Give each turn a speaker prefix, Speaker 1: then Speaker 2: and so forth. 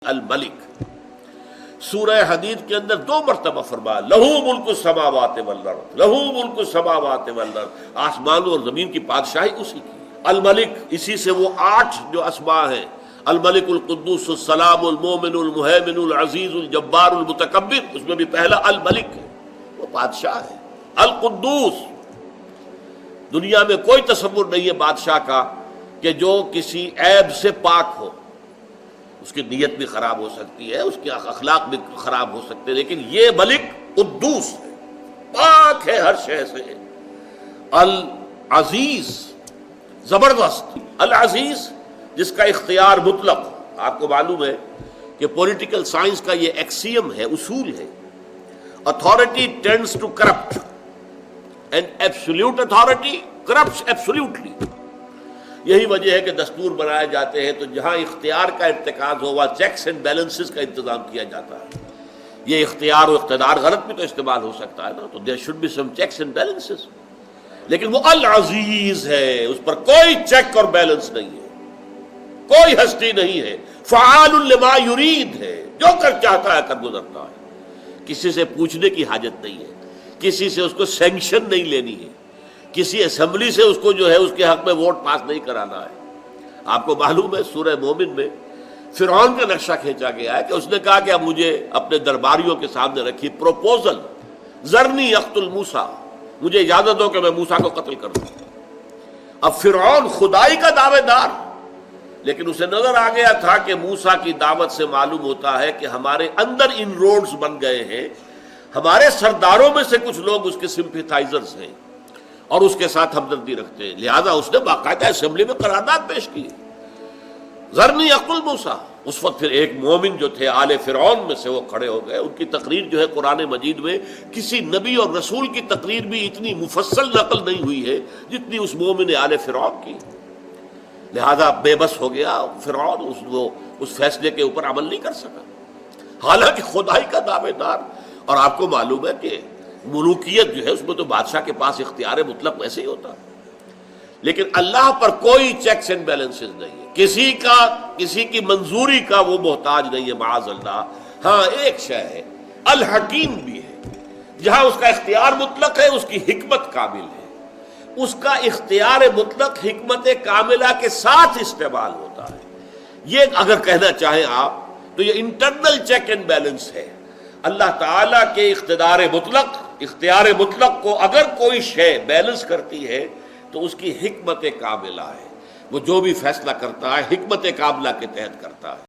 Speaker 1: الملک۔ سورہ حدید کے اندر 2 مرتبہ فرمایا لہو ملک السماوات والارض، لہو ملک السماوات والارض، آسمانوں اور زمین کی بادشاہی اسی کی۔ الملک، اسی سے وہ 8 جو اسماء ہیں، الملک القدوس السلام المومن المہیمن العزیز الجبار المتکبر، اس میں بھی پہلا الملک ہے، وہ بادشاہ ہے۔ القدوس، دنیا میں کوئی تصور نہیں ہے بادشاہ کا کہ جو کسی عیب سے پاک ہو۔ اس کی نیت بھی خراب ہو سکتی ہے، اس کے اخلاق بھی خراب ہو سکتے ہیں، لیکن یہ ملک قدوس ہے، پاک ہے ہر شے سے۔ العزیز، زبردست، العزیز جس کا اختیار مطلق ہو۔ آپ کو معلوم ہے کہ پولیٹیکل سائنس کا یہ ایکسیم ہے، اصول ہے، authority tends to corrupt and absolute authority corrupts absolutely۔ یہی وجہ ہے کہ دستور بنائے جاتے ہیں تو جہاں اختیار کا ارتکاز ہو وہاں چیکس اینڈ بیلنسز کا انتظام کیا جاتا ہے۔ یہ اختیار و اقتدار غلط بھی تو استعمال ہو سکتا ہے نا، تو there should be some checks and balances، لیکن وہ العزیز ہے، اس پر کوئی چیک اور بیلنس نہیں ہے، کوئی ہستی نہیں ہے، فعال لما یرید ہے، جو کر چاہتا ہے کر گزرتا ہے، کسی سے پوچھنے کی حاجت نہیں ہے، کسی سے اس کو سینکشن نہیں لینی ہے، کسی اسمبلی سے اس کو جو ہے اس کے حق میں ووٹ پاس نہیں کرانا ہے۔ آپ کو معلوم ہے سورہ مومن میں فرعون کا نقشہ کھینچا گیا ہے کہ اس نے کہا کہ اب مجھے اپنے درباریوں کے سامنے رکھی پروپوزل، ذرنی اقتل موسیٰ، مجھے اجازت دو کہ میں موسیٰ کو قتل کر دوں۔ اب فرعون خدائی کا دعوے دار، لیکن اسے نظر آ گیا تھا کہ موسیٰ کی دعوت سے معلوم ہوتا ہے کہ ہمارے اندر ان روڈز بن گئے ہیں، ہمارے سرداروں میں سے کچھ لوگ اس کے سمپیتھائزرز ہیں اور اس کے ساتھ ہمدردی رکھتے ہیں، لہذا اس نے باقاعدہ اسمبلی میں قرارداد پیش کی، ذرنی اقتل موسیٰ۔ اس وقت پھر ایک مومن جو تھے آل فرعون میں سے وہ کھڑے ہو گئے، ان کی تقریر جو ہے قرآن مجید میں کسی نبی اور رسول کی تقریر بھی اتنی مفصل نقل نہیں ہوئی ہے جتنی اس مومن آل فرعون کی، لہذا بے بس ہو گیا فرعون، وہ اس فیصلے کے اوپر عمل نہیں کر سکا، حالانکہ خدائی کا دعوے دار۔ اور آپ کو معلوم ہے کہ ملوکیت جو ہے اس میں تو بادشاہ کے پاس اختیار مطلق ویسے ہی ہوتا، لیکن اللہ پر کوئی چیکس اینڈ بیلنسز نہیں ہے، کسی کی منظوری کا وہ محتاج نہیں ہے معاذ اللہ۔ ہاں ایک شے ہے، الحکیم بھی ہے، جہاں اس کا اختیار مطلق ہے اس کی حکمت کامل ہے، اس کا اختیار مطلق حکمت کاملہ کے ساتھ استعمال ہوتا ہے۔ یہ اگر کہنا چاہیں آپ تو یہ انٹرنل چیک اینڈ بیلنس ہے۔ اللہ تعالیٰ کے اختیار مطلق کو اگر کوئی شے بیلنس کرتی ہے تو اس کی حکمت کاملہ ہے، وہ جو بھی فیصلہ کرتا ہے حکمت کاملہ کے تحت کرتا ہے۔